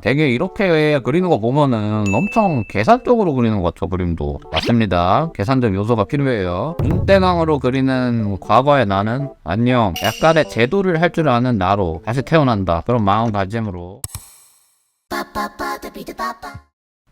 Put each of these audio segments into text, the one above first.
되게 이렇게 그리는 거 보면은 엄청 계산적으로 그리는 것 같죠, 그림도. 맞습니다. 계산적 요소가 필요해요. 눈대강으로 그리는 과거의 나는 안녕. 약간의 제도를 할 줄 아는 나로 다시 태어난다. 그런 마음가짐으로.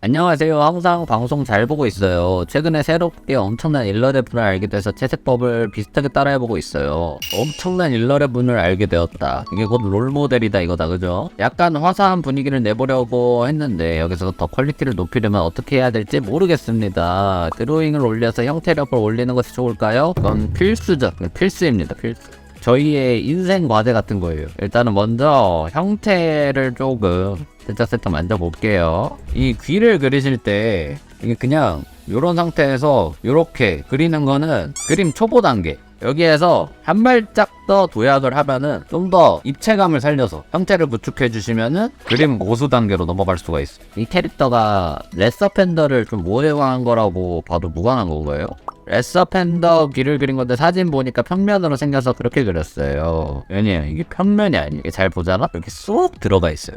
안녕하세요. 항상 방송 잘 보고 있어요. 최근에 새롭게 엄청난 일러레분을 알게 돼서 채색법을 비슷하게 따라해보고 있어요. 엄청난 일러레분을 알게 되었다. 이게 곧 롤모델이다 이거다, 그죠? 약간 화사한 분위기를 내보려고 했는데 여기서 더 퀄리티를 높이려면 어떻게 해야 될지 모르겠습니다. 드로잉을 올려서 형태력을 올리는 것이 좋을까요? 그건 필수죠. 필수입니다. 필수. 저희의 인생 과제 같은 거예요. 일단은 먼저 형태를 조금 살짝 만져볼게요. 이 귀를 그리실 때 이게 그냥 이런 상태에서 이렇게 그리는 거는 그림 초보 단계. 여기에서 한 발짝 더 도약을 하면은 좀 더 입체감을 살려서 형태를 구축해 주시면은 그림 고수 단계로 넘어갈 수가 있어요. 이 캐릭터가 레서 팬더를 좀 모해화한 거라고 봐도 무관한 건가요? 레서 팬더 귀를 그린 건데 사진 보니까 평면으로 생겨서 그렇게 그렸어요. 왜냐면 이게 평면이 아니에요. 잘 보잖아? 이렇게 쏙 들어가 있어요.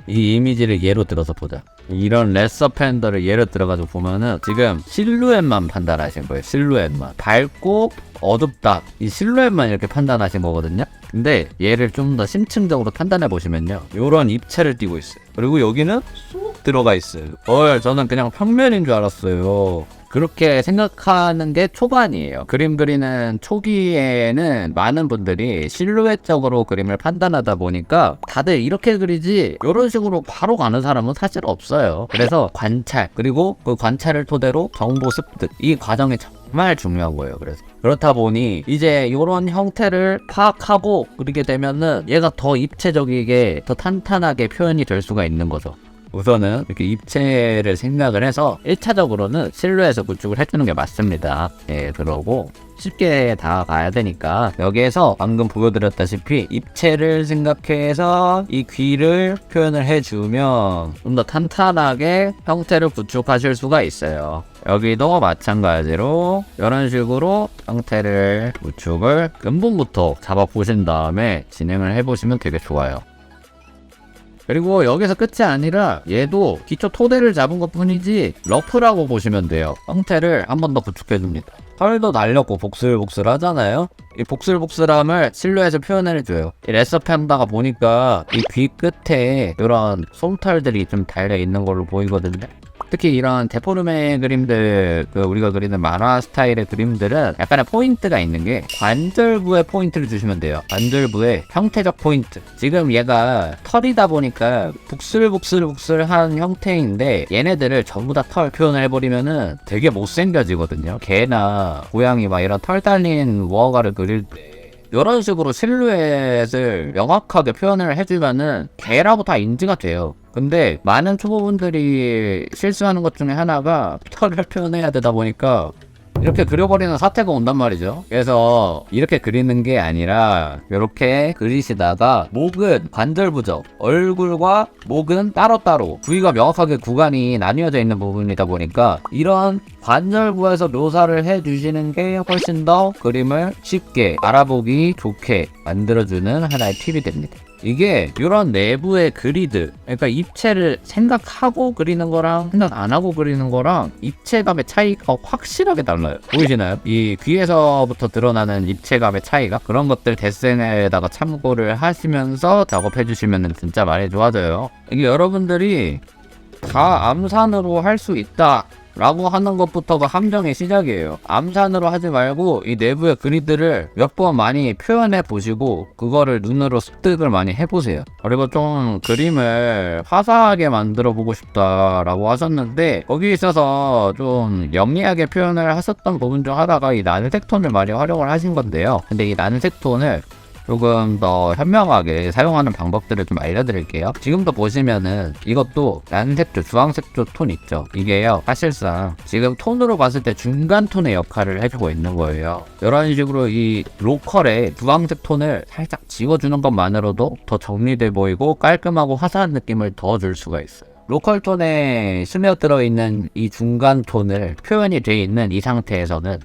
이 이미지를 예로 들어서 보자. 이런 레서 팬더를 예로 들어가지고 보면은 지금 실루엣만 판단하신 거예요. 실루엣만. 밝고 어둡다. 이 실루엣만 이렇게 판단하신 거거든요. 근데 얘를 좀 더 심층적으로 판단해 보시면요, 요런 입체를 띠고 있어요. 그리고 여기는 쏙 들어가 있어요. 저는 그냥 평면인 줄 알았어요. 그렇게 생각하는 게 초반이에요. 그림 그리는 초기에는 많은 분들이 실루엣적으로 그림을 판단하다 보니까 다들 이렇게 그리지 이런 식으로 바로 가는 사람은 사실 없어요. 그래서 관찰, 그리고 그 관찰을 토대로 정보 습득, 이 과정이 정말 중요한 거예요. 그래서 그렇다 보니 이제 이런 형태를 파악하고 그리게 되면은 얘가 더 입체적이게, 더 탄탄하게 표현이 될 수가 있는 거죠. 우선은 이렇게 입체를 생각을 해서 1차적으로는 실루엣에서 구축을 해주는 게 맞습니다. 예, 그러고 쉽게 다가가야 되니까 여기에서 방금 보여드렸다시피 입체를 생각해서 이 귀를 표현을 해주면 좀 더 탄탄하게 형태를 구축하실 수가 있어요. 여기도 마찬가지로 이런 식으로 형태를 구축을 근본부터 잡아보신 다음에 진행을 해보시면 되게 좋아요. 그리고 여기서 끝이 아니라 얘도 기초 토대를 잡은 것 뿐이지 러프라고 보시면 돼요. 형태를 한 번 더 구축해줍니다. 털도 날렸고 복슬복슬 하잖아요. 이 복슬복슬함을 실루엣에 표현해줘요. 이 레서 팬다가 보니까 이 귀 끝에 이런 솜털들이 좀 달려있는 걸로 보이거든요. 특히 이런 데포르메 그림들, 우리가 그리는 만화 스타일의 그림들은 약간의 포인트가 있는 게 관절부에 포인트를 주시면 돼요. 관절부에 형태적 포인트. 지금 얘가 털이다 보니까 북슬북슬북슬한 형태인데 얘네들을 전부 다 털 표현을 해버리면은 되게 못생겨지거든요. 개나 고양이 막 이런 털 달린 무언가를 그릴 때 이런 식으로 실루엣을 명확하게 표현을 해주면은 개라고 다 인지가 돼요. 근데 많은 초보분들이 실수하는 것 중에 하나가 털을 표현해야 되다 보니까 이렇게 그려버리는 사태가 온단 말이죠. 그래서 이렇게 그리는 게 아니라 이렇게 그리시다가 목은 관절부죠. 얼굴과 목은 따로따로 부위가 명확하게 구간이 나뉘어져 있는 부분이다 보니까 이런 관절부에서 묘사를 해주시는 게 훨씬 더 그림을 쉽게 알아보기 좋게 만들어주는 하나의 팁이 됩니다. 이게 이런 내부의 그리드, 그러니까 입체를 생각하고 그리는 거랑 생각 안 하고 그리는 거랑 입체감의 차이가 확실하게 달라요. 보이시나요? 이 귀에서부터 드러나는 입체감의 차이가, 그런 것들 데센에다가 참고를 하시면서 작업해 주시면 진짜 많이 좋아져요. 이게 여러분들이 다 암산으로 할 수 있다 라고 하는 것부터가 함정의 시작이에요. 암산으로 하지 말고 이 내부의 그리드를 몇 번 많이 표현해 보시고 그거를 눈으로 습득을 많이 해보세요. 그리고 좀 그림을 화사하게 만들어 보고 싶다라고 하셨는데 거기에 있어서 좀 영리하게 표현을 하셨던 부분 중 하나가 이 난색 톤을 많이 활용을 하신 건데요. 근데 이 난색 톤을 조금 더 현명하게 사용하는 방법들을 좀 알려드릴게요. 지금도 보시면은 이것도 난색조, 주황색조 톤 있죠. 이게요, 사실상 지금 톤으로 봤을 때 중간 톤의 역할을 해주고 있는 거예요. 이런 식으로 이 로컬에 주황색 톤을 살짝 지워주는 것만으로도 더 정리돼 보이고 깔끔하고 화사한 느낌을 더 줄 수가 있어요. 로컬 톤에 스며들어 있는 이 중간 톤을 표현이 돼 있는 이 상태에서는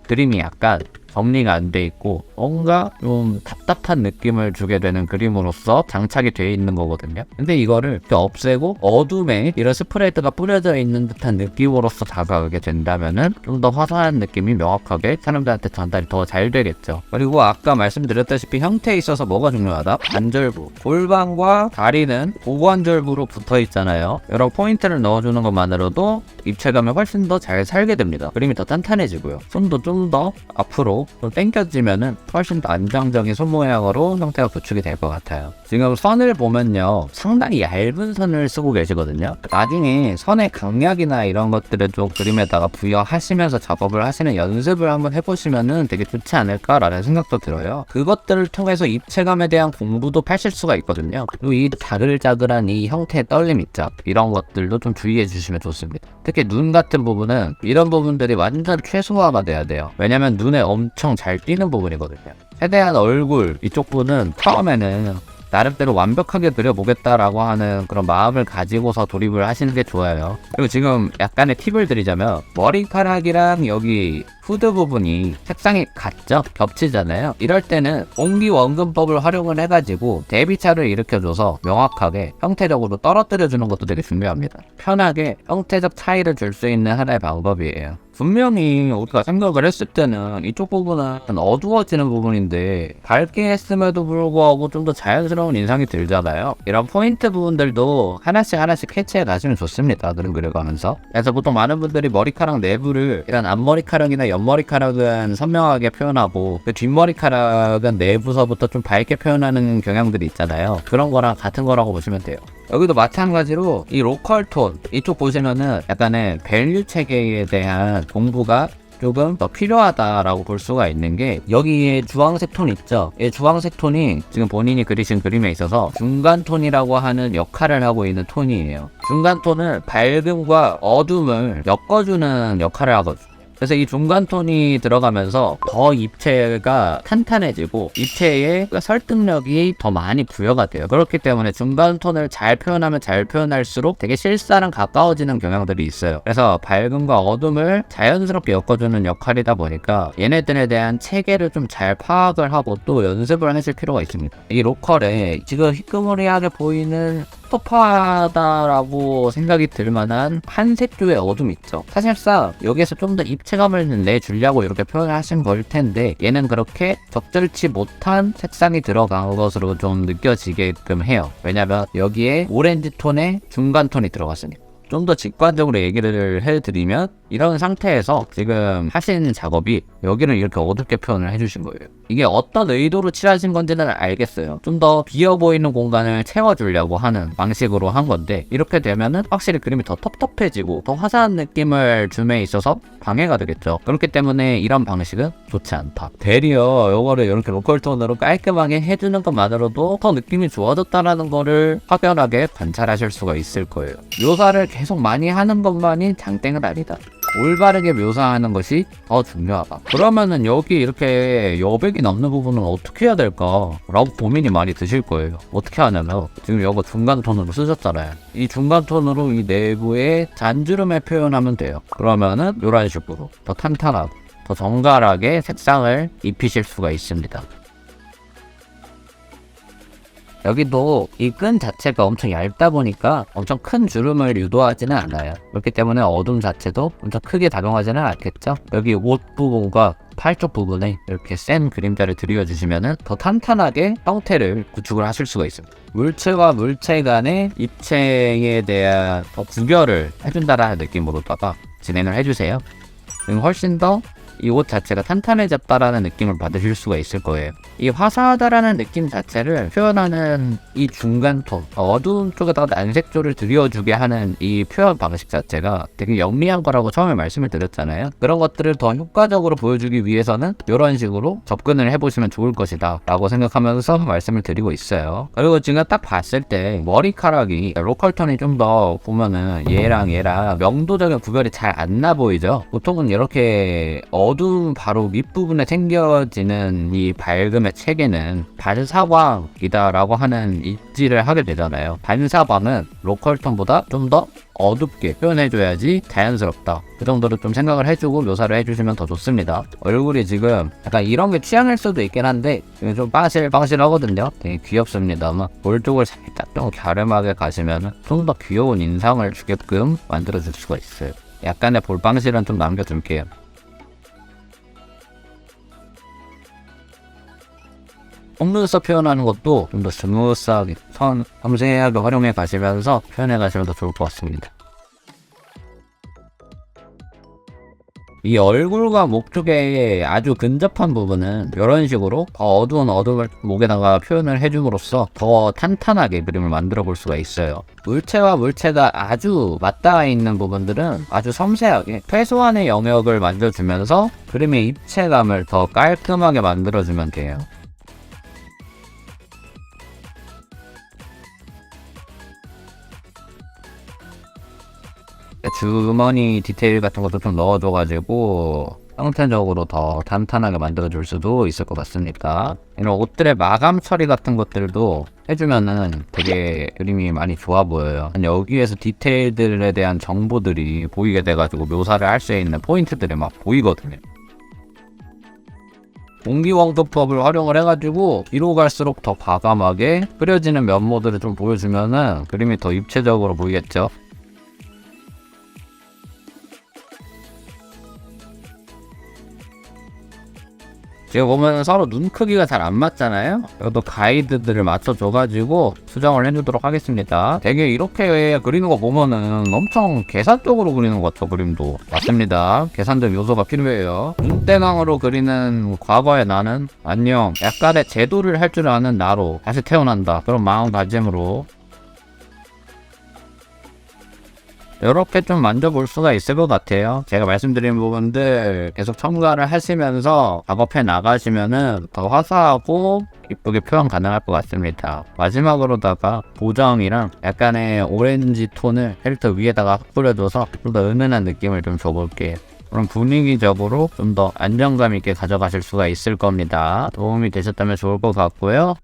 그림이 약간 정리가 안 돼 있고 뭔가 좀 답답한 느낌을 주게 되는 그림으로서 장착이 돼 있는 거거든요. 근데 이거를 없애고 어둠에 이런 스프레드가 뿌려져 있는 듯한 느낌으로서 다가오게 된다면은 좀 더 화사한 느낌이 명확하게 사람들한테 전달이 더 잘 되겠죠. 그리고 아까 말씀드렸다시피 형태에 있어서 뭐가 중요하다? 관절부. 골반과 다리는 고관절부로 붙어 있잖아요. 이런 포인트를 넣어주는 것만으로도 입체감이 훨씬 더 잘 살게 됩니다. 그림이 더 탄탄해지고요. 손도 좀 더 앞으로 좀 당겨지면은 훨씬 더 안정적인 손 모양으로 형태가 구축이 될 것 같아요. 지금 선을 보면요, 상당히 얇은 선을 쓰고 계시거든요. 나중에 선의 강약이나 이런 것들을 좀 그림에다가 부여하시면서 작업을 하시는 연습을 한번 해보시면은 되게 좋지 않을까라는 생각도 들어요. 그것들을 통해서 입체감에 대한 공부도 하실 수가 있거든요. 그리고 이 자글자글한 이 형태의 떨림 있죠, 이런 것들도 좀 주의해 주시면 좋습니다. 특히 눈 같은 부분은 이런 부분들이 완전 최소화가 돼야 돼요. 왜냐면 눈에 엄청 잘 띄는 부분이거든요. 최대한 얼굴 이쪽 부분은 처음에는 나름대로 완벽하게 그려보겠다라고 하는 그런 마음을 가지고서 돌입을 하시는 게 좋아요. 그리고 지금 약간의 팁을 드리자면, 머리카락이랑 여기 후드 부분이 색상이 같죠? 겹치잖아요. 이럴 때는 공기원근법을 활용을 해가지고 대비차를 일으켜줘서 명확하게 형태적으로 떨어뜨려주는 것도 되게 중요합니다. 편하게 형태적 차이를 줄 수 있는 하나의 방법이에요. 분명히 우리가 생각을 했을 때는 이쪽 부분은 어두워지는 부분인데 밝게 했음에도 불구하고 좀 더 자연스러운 인상이 들잖아요. 이런 포인트 부분들도 하나씩 캐치해 가시면 좋습니다. 그림 그려가면서. 그래서 보통 많은 분들이 머리카락 내부를 이런 앞머리카락이나 옆머리카락은 선명하게 표현하고 그 뒷머리카락은 내부서부터 좀 밝게 표현하는 경향들이 있잖아요. 그런 거랑 같은 거라고 보시면 돼요. 여기도 마찬가지로 이 로컬 톤 이쪽 보시면은 약간의 밸류 체계에 대한 공부가 조금 더 필요하다라고 볼 수가 있는 게, 여기에 주황색 톤 있죠? 이 주황색 톤이 지금 본인이 그리신 그림에 있어서 중간 톤이라고 하는 역할을 하고 있는 톤이에요. 중간 톤은 밝음과 어둠을 엮어주는 역할을 하거든요. 그래서 이 중간 톤이 들어가면서 더 입체가 탄탄해지고 입체의 설득력이 더 많이 부여가 돼요. 그렇기 때문에 중간 톤을 잘 표현하면 잘 표현할수록 되게 실사랑 가까워지는 경향들이 있어요. 그래서 밝음과 어둠을 자연스럽게 엮어주는 역할이다 보니까 얘네들에 대한 체계를 좀 잘 파악을 하고 또 연습을 하실 필요가 있습니다. 이 로컬에 지금 희끄무리하게 보이는 소파다라고 생각이 들만한 한색 조의 어둠 있죠. 사실상 여기에서 좀 더 입체감을 내주려고 이렇게 표현을 하신 걸 텐데, 얘는 그렇게 적절치 못한 색상이 들어간 것으로 좀 느껴지게끔 해요. 왜냐면 여기에 오렌지 톤에 중간 톤이 들어갔으니까. 좀 더 직관적으로 얘기를 해드리면, 이런 상태에서 지금 하시는 작업이 여기를 이렇게 어둡게 표현을 해주신 거예요. 이게 어떤 의도로 칠하신 건지는 알겠어요. 좀 더 비어 보이는 공간을 채워주려고 하는 방식으로 한 건데, 이렇게 되면은 확실히 그림이 더 텁텁해지고 더 화사한 느낌을 줌에 있어서 방해가 되겠죠. 그렇기 때문에 이런 방식은 좋지 않다. 되려 이거를 이렇게 로컬 톤으로 깔끔하게 해주는 것만으로도 더 느낌이 좋아졌다라는 거를 확연하게 관찰하실 수가 있을 거예요. 묘사를 계속 많이 하는 것만이 장땡은 아니다. 올바르게 묘사하는 것이 더 중요하다. 그러면은 여기 이렇게 여백이 남는 부분은 어떻게 해야 될까? 라고 고민이 많이 드실 거예요. 어떻게 하냐면, 지금 이거 중간 톤으로 쓰셨잖아요. 이 중간 톤으로 이 내부에 잔주름을 표현하면 돼요. 그러면은 이런 식으로 더 탄탄하고 더 정갈하게 색상을 입히실 수가 있습니다. 여기도 이 끈 자체가 엄청 얇다 보니까 엄청 큰 주름을 유도하지는 않아요. 그렇기 때문에 어둠 자체도 엄청 크게 작용하지는 않겠죠. 여기 옷 부분과 팔 쪽 부분에 이렇게 센 그림자를 들여주시면은 더 탄탄하게 형태를 구축을 하실 수가 있습니다. 물체와 물체 간의 입체에 대한 더 구별을 해준다라는 느낌으로다가 진행을 해주세요. 그럼 훨씬 더 이 옷 자체가 탄탄해졌다라는 느낌을 받으실 수가 있을 거예요. 이 화사하다라는 느낌 자체를 표현하는 이 중간 톤, 어두운 쪽에다가 난색조를 들여주게 하는 이 표현 방식 자체가 되게 영리한 거라고 처음에 말씀을 드렸잖아요. 그런 것들을 더 효과적으로 보여주기 위해서는 이런 식으로 접근을 해보시면 좋을 것이다 라고 생각하면서 말씀을 드리고 있어요. 그리고 지금 딱 봤을 때 머리카락이 로컬 톤이 좀 더 보면은 얘랑 명도적인 구별이 잘 안 나 보이죠. 보통은 이렇게 어두운 바로 밑부분에 생겨지는 이 밝음의 체계는 반사광이다라고 하는 입지를 하게 되잖아요. 반사광은 로컬톤보다 좀 더 어둡게 표현해줘야지 자연스럽다. 그 정도로 좀 생각을 해주고 묘사를 해주시면 더 좋습니다. 얼굴이 지금 약간 이런 게 취향일 수도 있긴 한데 좀 빠실빠실하거든요. 되게 귀엽습니다만 볼 쪽을 살짝 좀 갸름하게 가시면 좀 더 귀여운 인상을 주게끔 만들어줄 수가 있어요. 약간의 볼빵실은 좀 남겨둘게요. 속눈썹 표현하는 것도 좀 더 스무스하게 섬세하게 활용해 가시면서 표현해 가시면 더 좋을 것 같습니다. 이 얼굴과 목 쪽에 아주 근접한 부분은 이런 식으로 더 어두운 어둠을 목에다가 표현을 해줌으로써 더 탄탄하게 그림을 만들어 볼 수가 있어요. 물체와 물체가 아주 맞닿아 있는 부분들은 아주 섬세하게 최소한의 영역을 만들어주면서 그림의 입체감을 더 깔끔하게 만들어주면 돼요. 주머니 디테일 같은 것도 좀 넣어줘가지고 형태적으로 더 탄탄하게 만들어줄 수도 있을 것 같습니다. 이런 옷들의 마감 처리 같은 것들도 해주면은 되게 그림이 많이 좋아 보여요. 여기에서 디테일들에 대한 정보들이 보이게 돼가지고 묘사를 할 수 있는 포인트들이 막 보이거든요. 공기왕도법을 활용을 해가지고 뒤로 갈수록 더 과감하게 그려지는 면모들을 좀 보여주면은 그림이 더 입체적으로 보이겠죠. 지금 보면 서로 눈 크기가 잘 안 맞잖아요. 이것도 가이드들을 맞춰줘가지고 수정을 해주도록 하겠습니다. 되게 이렇게 그리는 거 보면은 엄청 계산적으로 그리는 것 같죠. 그림도 맞습니다. 계산적 요소가 필요해요. 눈대강으로 그리는 과거의 나는 안녕, 약간의 제도를 할 줄 아는 나로 다시 태어난다, 그런 마음가짐으로 이렇게 좀 만져볼 수가 있을 것 같아요. 제가 말씀드린 부분들 계속 첨가를 하시면서 작업해 나가시면은 더 화사하고 이쁘게 표현 가능할 것 같습니다. 마지막으로다가 보정이랑 약간의 오렌지 톤을 캐릭터 위에다가 뿌려줘서 좀 더 은은한 느낌을 좀 줘볼게요. 그럼 분위기적으로 좀 더 안정감 있게 가져가실 수가 있을 겁니다. 도움이 되셨다면 좋을 것 같고요.